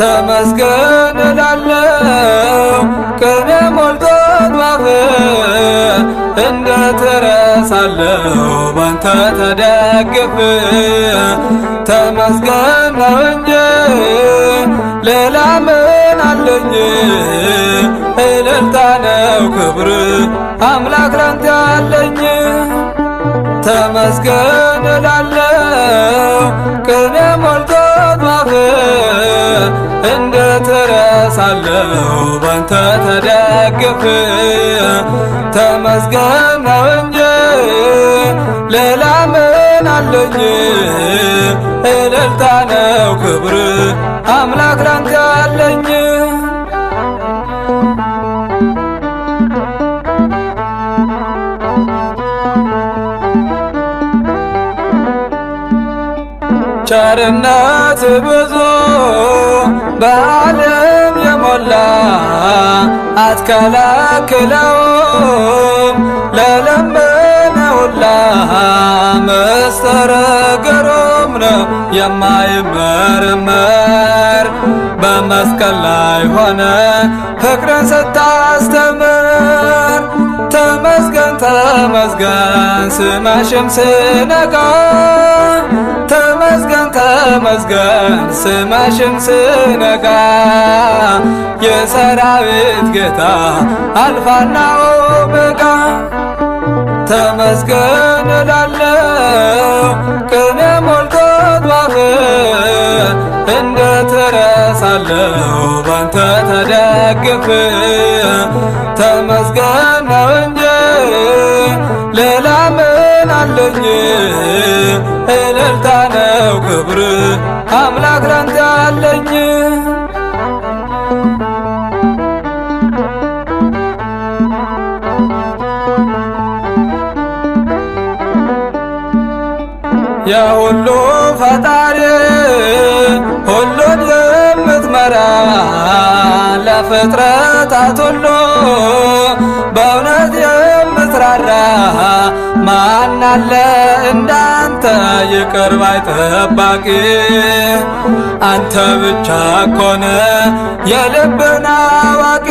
ተመስገን እላለሁ ቅኔ ሞልቶት ባፌ እንዴት እረሳለሁ ባንተ ተደግፌ። ተመስገን ነው እንጂ ሌላ ምን አለኝ? እልልታ ነው ክብር አምላክ ላንተ ያለኝ። ተመስገን እላለሁ ቅኔ ሞልቶት ባፌ እንዴት እረሳለሁ ባንተ ተደግፌ። ተመስገን ነው እንጂ ሌላ ምን አለኝ? እልልታ ነው ክብር አምላክ ላንተ ያለኝ። ቸርነት ብዙ በዓለም የሞላ አትከለክለውም ለለመነ ሁላ። ምስጢር ግሩም ነው የማይመረመር በመስቀል ላይ ሆነ ፍቅርን ስታስተምር። ተመስገን ተመስገን ስመሽም ስነጋ ተመስገን ተመስገን ስመሽም ስነጋ የሰራዊት ጌታ አልፋና ኦሜጋ። ተመስገን እላለሁ ቅኔ ሞልቶት ባፌ እንዴት እረሳለሁ ባንተ ተደግፌ። ተመስገን ነው እንጂ ሌላ ምን አለኝ? እልልታ ነው ክብር አምላክ ላንተ ያለኝ። የሁሉ ፈጣሪ ሁሉን የምትመራ ለፍጥረታት ሁሉ በእውነት የምትራራ ማን አለ እንዳንተ ይቅር ባይ ጠባቂ? አንተ ብቻ ኮነ የልብን አዋቂ።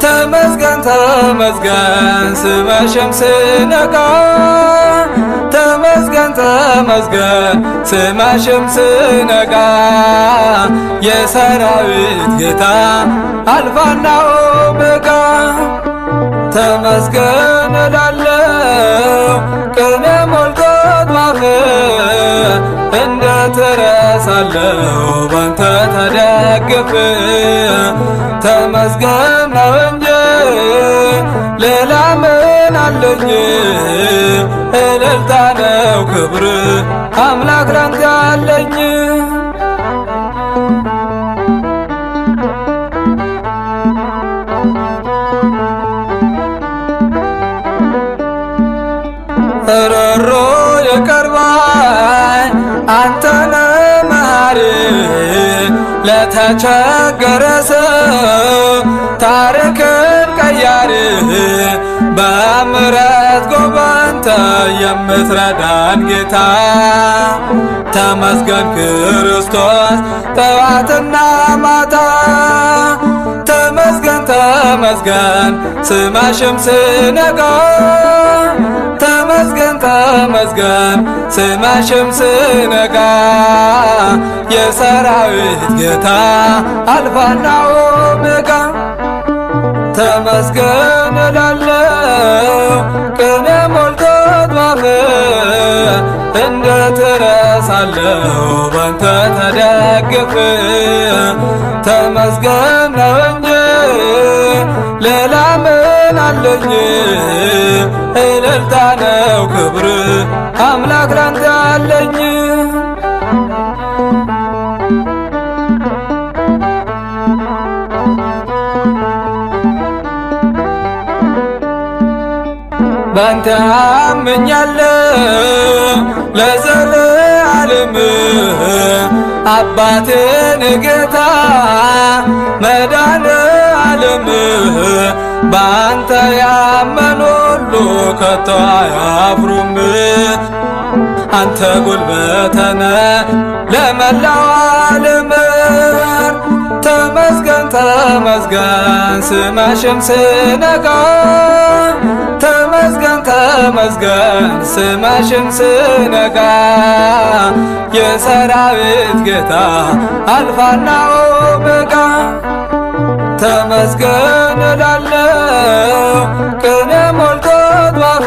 ተመስገን ተመስገን ስመሽም ስነጋ ተመስገን ተመስገን ስመሽም ስነጋ የሰራዊት ጌታ አልፋና ኦሜጋ። ተመስገን እላለሁ ቅኔ ሞልቶት ባፌ እንዴት እረሳለሁ ባንተ ተደግፌ። ተመስገን ነው እንጂ ሌላ ምን አለኝ? እልልታ ነው ክብር አምላክ ላንተ ያለኝ። ሮሮ ይቅር ባይ አንተነ መሐሪ ለተቸገረ ሰው ታሪክን ቀያሪ በምሕረት ጎበኝተ የምትረዳን ጌታ። ተመስገን ክርስቶስ ጠዋትና ማታ። ተመስገን ተመስገን ስመሽም ስነጋ ተመስገን ተመስገን ስመሽም ስነጋ የሰራዊት ጌታ አልፋና ኦሜጋ። ተመስገን እላለሁ ቅኔ ሞልቶት ባፌ እንዴት እረሳለሁ ባንተ ተደግፌ። ተመስገን ነው እንጂ ሌላ ምን አለኝ? እልልታ ነው ክብር አምላክ ላንተ ያለኝ። ባንተ አምኛለሁ ለዘለዓለም አባቴን ጌታ መድኃኔዓለም ባንተ ያመኑ ሁሉ ከቶ አያፍሩም። አንተ ጉልበተ ነህ ለመላው ዓለም ተመስገን ተመስገን ስመሽም ስነጋ ተመስገን ተመስገን ስመሽም ስነጋ የሰራዊት ጌታ አልፋና ኦሜጋ ተመስገን እላለሁ ቅኔ ሞልቶት ባፌ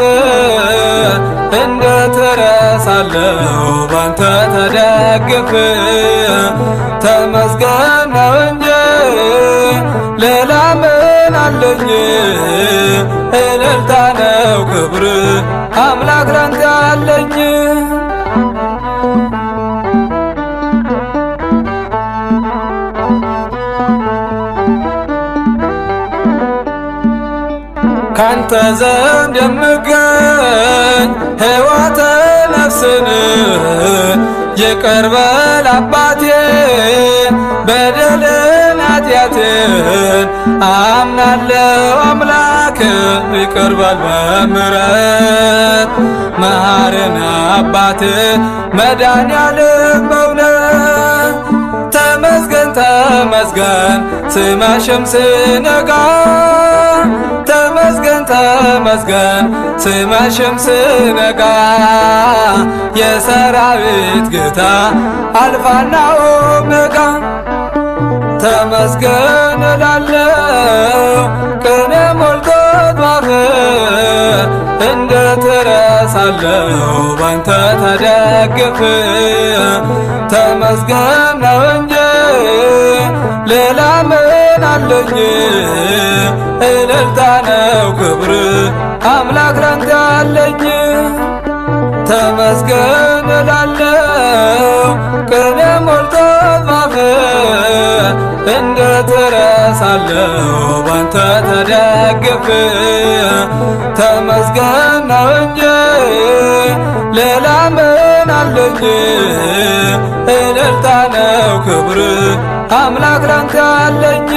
እንዴት እረሳለሁ ባንተ ተደግፌ ተመስገን ነው እንጂ ሌላ ምን አለኝ እልልታ ነው ክብር አምላክ ላንተ ያለኝ ካንተ ዘንድ የምገኝ ሕይወተ ነፍስን ይቅር በል አባቴ በደልን ኃጢአቴን አምናለሁ አምላክ ይቅር በል በምሕረት መሐረነ አባቴ መድኃኔዓለም በእውነት ተመስገን ተመስገን ስመሽም ስነጋ ተመስገን ተመስገን ስመሽም ስነጋ የሰራዊት ጌታ አልፋና ኦሜጋ ተመስገን እላለሁ ቅኔ ሞልቶት ባፌ እንዴት እረሳለሁ ባንተ ተደግፌ ተመስገን ነው እንጂ ሌላ ምን አለኝ እልልታ ነው ክብር አምላክ ላንተ ያለኝ ተመስገን እላለሁ ቅኔ ሞልቶት ባፌ እንዴት እረሳለሁ ባንተ ተደግፌ ተመስገን ነው እንጂ ሌላ ምን አለኝ እልልታ ነው ክብር አምላክ ላንተ ያለኝ